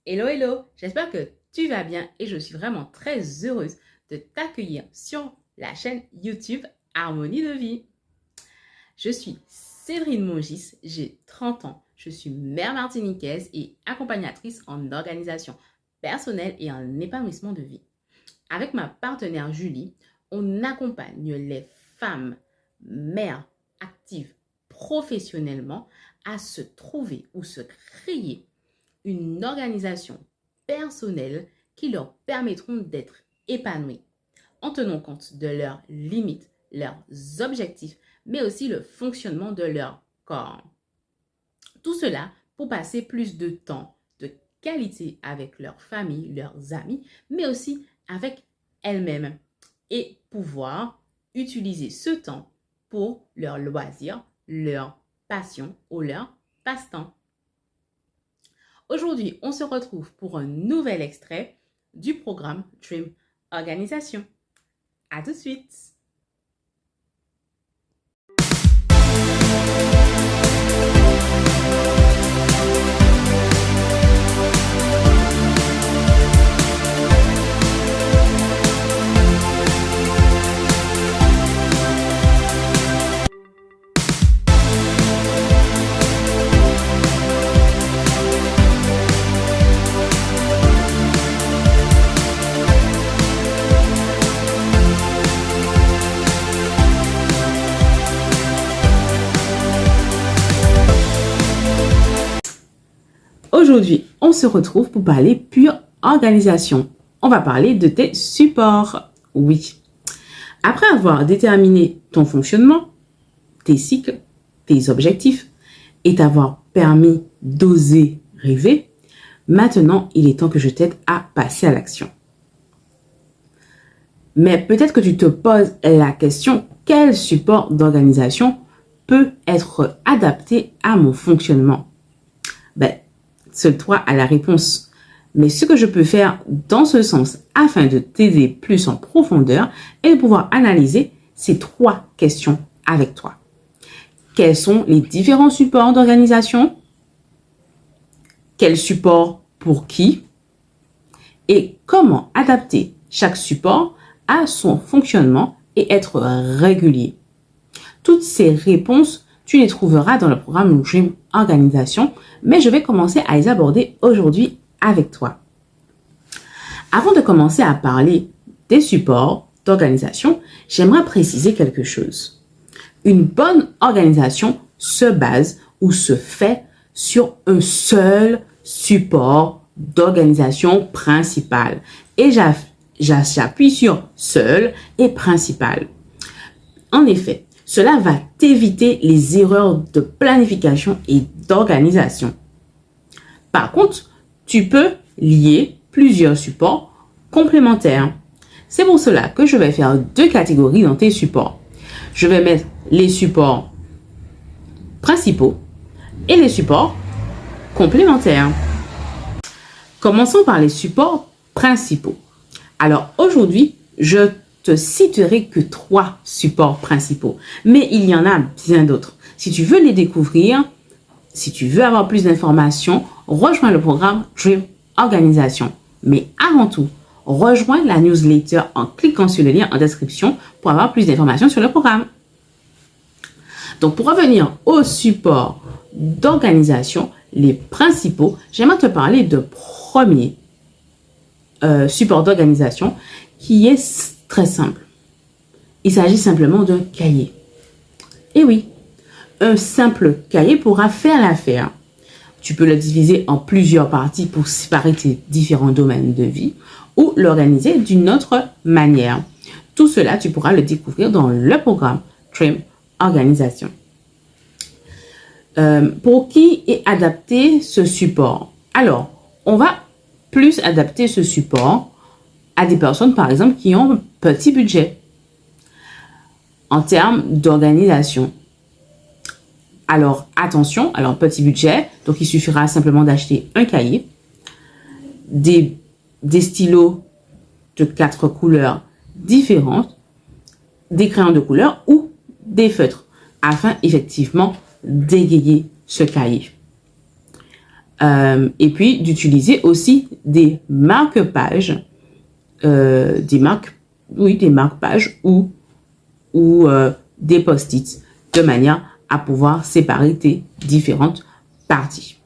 Hello, hello, j'espère que tu vas bien et je suis vraiment très heureuse de t'accueillir sur la chaîne YouTube Harmonie de vie. Je suis Séverine Mongis, j'ai 30 ans, je suis mère martiniquaise et accompagnatrice en organisation personnelle et en épanouissement de vie. Avec ma partenaire Julie, on accompagne les femmes, mères actives professionnellement à se trouver ou se créer une organisation personnelle qui leur permettront d'être épanouies en tenant compte de leurs limites, leurs objectifs, mais aussi le fonctionnement de leur corps. Tout cela pour passer plus de temps de qualité avec leur famille, leurs amis, mais aussi avec elles-mêmes et pouvoir utiliser ce temps pour leurs loisirs, leur passion ou leur passe-temps. Aujourd'hui, on se retrouve pour un nouvel extrait du programme Dream Organisation. À tout de suite! Aujourd'hui, on se retrouve pour parler pure organisation. On va parler de tes supports. Oui. Après avoir déterminé ton fonctionnement, tes cycles, tes objectifs et t'avoir permis d'oser rêver, maintenant, il est temps que je t'aide à passer à l'action. Mais peut-être que tu te poses la question, quel support d'organisation peut être adapté à mon fonctionnement? Seul toi as la réponse. Mais ce que je peux faire dans ce sens afin de t'aider plus en profondeur est de pouvoir analyser ces 3 questions avec toi. Quels sont les différents supports d'organisation? Quel support pour qui? Et comment adapter chaque support à son fonctionnement et être régulier? Toutes ces réponses, tu les trouveras dans le programme Dream Organisation, mais je vais commencer à les aborder aujourd'hui avec toi. Avant de commencer à parler des supports d'organisation, j'aimerais préciser quelque chose. Une bonne organisation se base ou se fait sur un seul support d'organisation principal. Et j'appuie sur seul et principal. En effet, cela va t'éviter les erreurs de planification et d'organisation. Par contre, tu peux lier plusieurs supports complémentaires. C'est pour cela que je vais faire 2 catégories dans tes supports. Je vais mettre les supports principaux et les supports complémentaires. Commençons par les supports principaux. Alors aujourd'hui, je te citerai que 3 supports principaux, mais il y en a bien d'autres. Si tu veux les découvrir, si tu veux avoir plus d'informations, rejoins le programme Dream Organisation. Mais avant tout, rejoins la newsletter en cliquant sur le lien en description pour avoir plus d'informations sur le programme. Donc, pour revenir aux supports d'organisation, les principaux, j'aimerais te parler de premier support d'organisation qui est très simple. Il s'agit simplement d'un cahier. Et oui, un simple cahier pourra faire l'affaire. Tu peux le diviser en plusieurs parties pour séparer tes différents domaines de vie ou l'organiser d'une autre manière. Tout cela, tu pourras le découvrir dans le programme Dream Organisation. Pour qui est adapté ce support? Alors, on va plus adapter ce support à des personnes, par exemple, qui ont un petit budget en termes d'organisation. Alors, attention, alors petit budget, donc il suffira simplement d'acheter un cahier, des stylos de 4 couleurs différentes, des crayons de couleur ou des feutres, afin effectivement d'égayer ce cahier. Et puis d'utiliser aussi des marque-pages, des marque-pages ou des post-it de manière à pouvoir séparer tes différentes parties.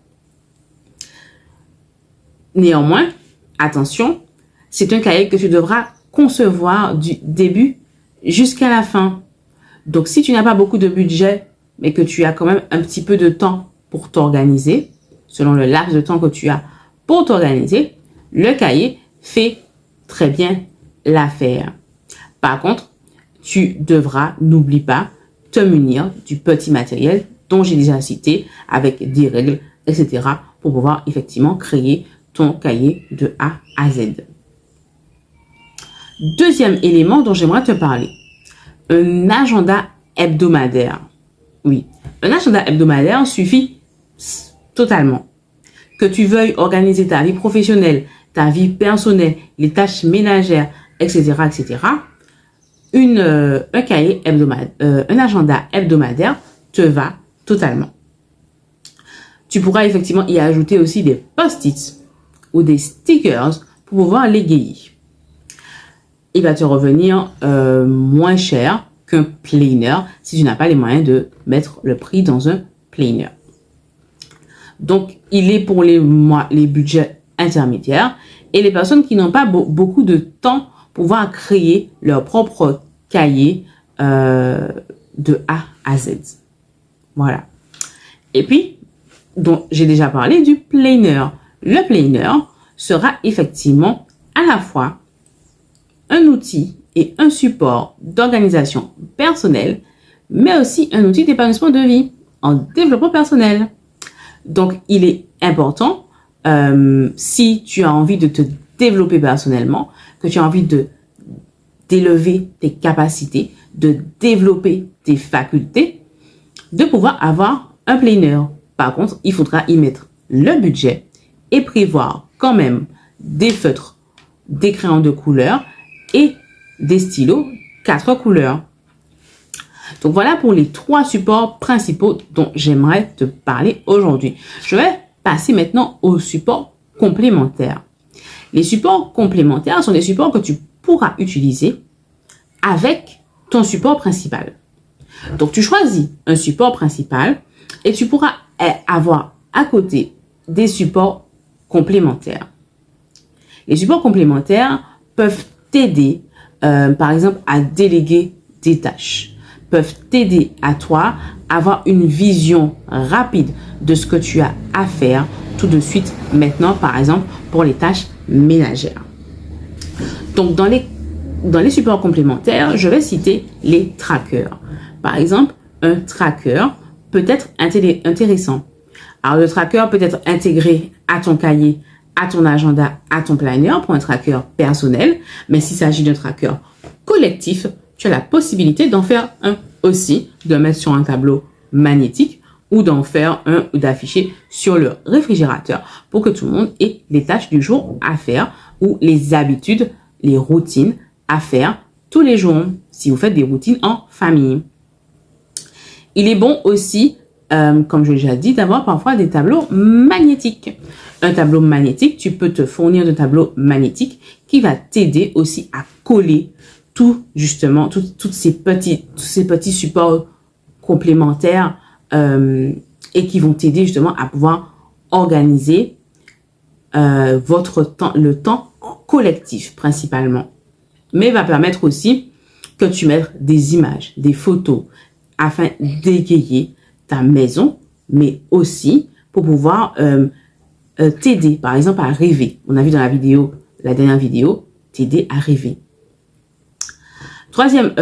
Néanmoins, attention, c'est un cahier que tu devras concevoir du début jusqu'à la fin. Donc, si tu n'as pas beaucoup de budget, mais que tu as quand même un petit peu de temps pour t'organiser, selon le laps de temps que tu as pour t'organiser, le cahier fait très bien l'affaire. Par contre, tu devras, n'oublie pas, te munir du petit matériel dont j'ai déjà cité, avec des règles, etc., pour pouvoir effectivement créer ton cahier de A à Z. Deuxième élément dont j'aimerais te parler, un agenda hebdomadaire. Oui, un agenda hebdomadaire suffit totalement. Que tu veuilles organiser ta vie professionnelle, ta vie personnelle, les tâches ménagères, etc., etc., un cahier hebdomadaire, un agenda hebdomadaire te va totalement. Tu pourras effectivement y ajouter aussi des post-its ou des stickers pour pouvoir l'égayer. Il va te revenir moins cher qu'un planner si tu n'as pas les moyens de mettre le prix dans un planner. Donc, il est pour les budgets intermédiaires et les personnes qui n'ont pas beaucoup de temps pour pouvoir créer leur propre cahier de A à Z. Voilà. Et puis, donc j'ai déjà parlé du planner. Le planner sera effectivement à la fois un outil et un support d'organisation personnelle, mais aussi un outil d'épanouissement de vie en développement personnel. Donc, il est important, si tu as envie de te développer personnellement, que tu as envie d'élever tes capacités, de développer tes facultés, de pouvoir avoir un planner. Par contre, il faudra y mettre le budget et prévoir quand même des feutres, des crayons de couleur et des stylos 4 couleurs. Donc voilà pour les 3 supports principaux dont j'aimerais te parler aujourd'hui. Je vais passer maintenant aux supports complémentaires. Les supports complémentaires sont des supports que tu pourras utiliser avec ton support principal. Donc tu choisis un support principal et tu pourras avoir à côté des supports complémentaires. Les supports complémentaires peuvent t'aider, par exemple, à déléguer des tâches, peuvent t'aider à toi à avoir une vision rapide de ce que tu as à faire tout de suite maintenant, par exemple, pour les tâches ménagères. Donc, dans les supports complémentaires, je vais citer les trackers. Par exemple, un tracker peut être intéressant. Alors, le tracker peut être intégré à ton cahier, à ton agenda, à ton planner pour un tracker personnel. Mais s'il s'agit d'un tracker collectif, tu as la possibilité d'en faire un aussi, de le mettre sur un tableau magnétique ou d'en faire un ou d'afficher sur le réfrigérateur pour que tout le monde ait les tâches du jour à faire ou les habitudes, les routines à faire tous les jours si vous faites des routines en famille. Il est bon aussi, comme je l'ai déjà dit, d'avoir parfois des tableaux magnétiques. Un tableau magnétique, tu peux te fournir de tableau magnétique qui va t'aider aussi à coller tous ces petits supports complémentaires et qui vont t'aider justement à pouvoir organiser le temps collectif principalement. Mais va permettre aussi que tu mettes des images, des photos afin d'égayer ta maison, mais aussi pour pouvoir t'aider, par exemple, à rêver. On a vu dans la dernière vidéo, t'aider à rêver. Troisième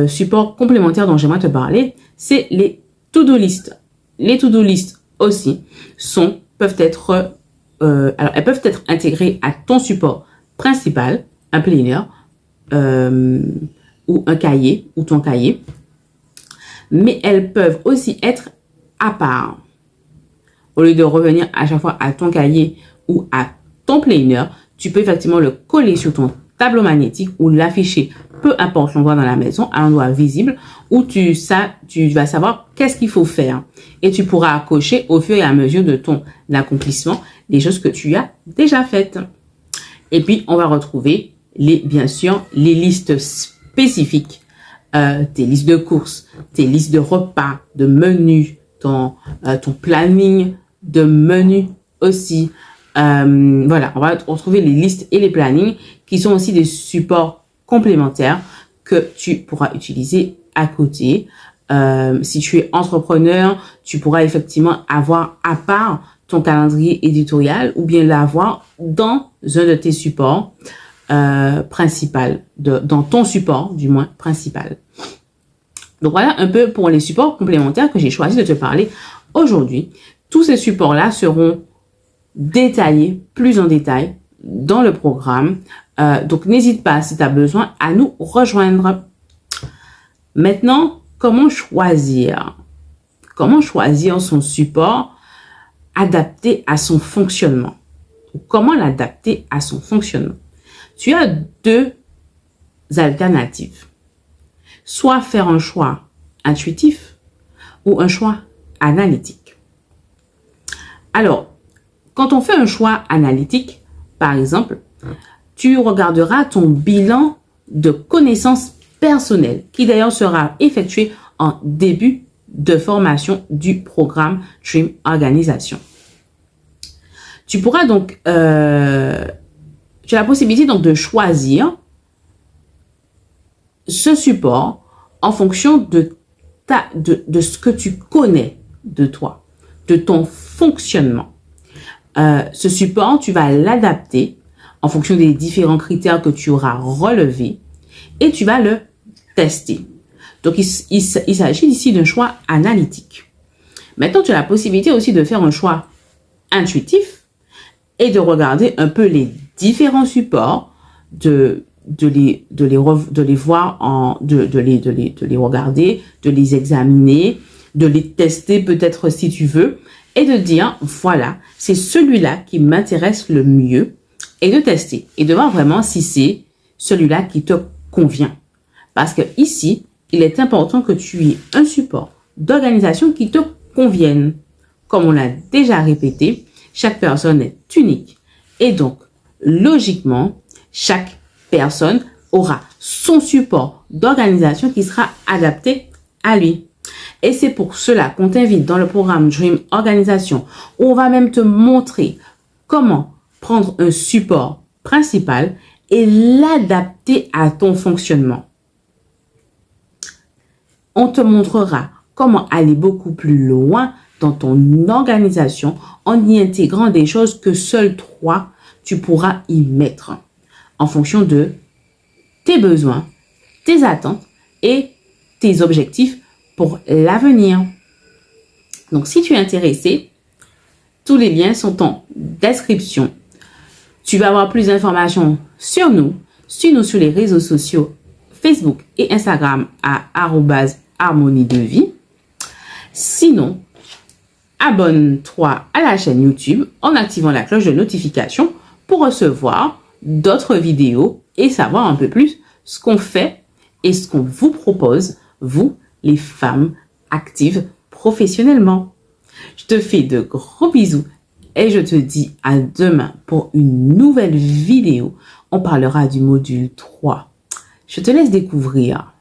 support complémentaire dont j'aimerais te parler, c'est les to-do list. Les to-do list aussi peuvent être intégrées à ton support principal, un planner ou un cahier ou ton cahier, mais elles peuvent aussi être à part. Au lieu de revenir à chaque fois à ton cahier ou à ton planner, tu peux effectivement le coller sur ton tableau magnétique ou l'afficher peu importe l'endroit dans la maison, un endroit visible où tu vas savoir qu'est-ce qu'il faut faire. Et tu pourras cocher au fur et à mesure de ton accomplissement les choses que tu as déjà faites. Et puis, on va retrouver bien sûr, les listes spécifiques, tes listes de courses, tes listes de repas, de menus, ton planning de menus aussi. Voilà, on va retrouver les listes et les plannings qui sont aussi des supports complémentaires que tu pourras utiliser à côté. Si tu es entrepreneur, tu pourras effectivement avoir à part ton calendrier éditorial ou bien l'avoir dans un de tes supports principal, dans ton support du moins principal. Donc voilà un peu pour les supports complémentaires que j'ai choisi de te parler aujourd'hui. Tous ces supports-là seront détaillés plus en détail dans le programme. Donc n'hésite pas si tu as besoin à nous rejoindre. Maintenant, comment choisir son support adapté à son fonctionnement? Comment l'adapter à son fonctionnement? Tu as deux alternatives. Soit faire un choix intuitif ou un choix analytique. Alors, quand on fait un choix analytique, par exemple, tu regarderas ton bilan de connaissances personnelles, qui d'ailleurs sera effectué en début de formation du programme Dream Organisation. Tu pourras donc, tu as la possibilité donc de choisir ce support en fonction de ce que tu connais de toi, de ton fonctionnement. Ce support, tu vas l'adapter en fonction des différents critères que tu auras relevés et tu vas le tester. Donc, il s'agit ici d'un choix analytique. Maintenant, tu as la possibilité aussi de faire un choix intuitif et de regarder un peu les différents supports, de les voir, de les regarder, de les examiner, de les tester peut-être si tu veux, et de dire, voilà, c'est celui-là qui m'intéresse le mieux, et de tester, et de voir vraiment si c'est celui-là qui te convient. Parce que ici, il est important que tu aies un support d'organisation qui te convienne. Comme on l'a déjà répété, chaque personne est unique. Et donc, logiquement, chaque personne aura son support d'organisation qui sera adapté à lui. Et c'est pour cela qu'on t'invite dans le programme Dream Organisation, où on va même te montrer comment prendre un support principal et l'adapter à ton fonctionnement. On te montrera comment aller beaucoup plus loin dans ton organisation en y intégrant des choses que seul toi, tu pourras y mettre en fonction de tes besoins, tes attentes et tes objectifs pour l'avenir. Donc, si tu es intéressé, tous les liens sont en description. Tu vas avoir plus d'informations sur nous. Suis-nous sur les réseaux sociaux Facebook et Instagram à @harmonie de vie. Sinon, abonne-toi à la chaîne YouTube en activant la cloche de notification pour recevoir d'autres vidéos et savoir un peu plus ce qu'on fait et ce qu'on vous propose, vous, les femmes actives professionnellement. Je te fais de gros bisous et je te dis à demain pour une nouvelle vidéo. On parlera du module 3. Je te laisse découvrir.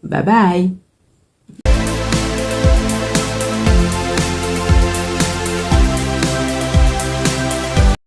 Bye bye.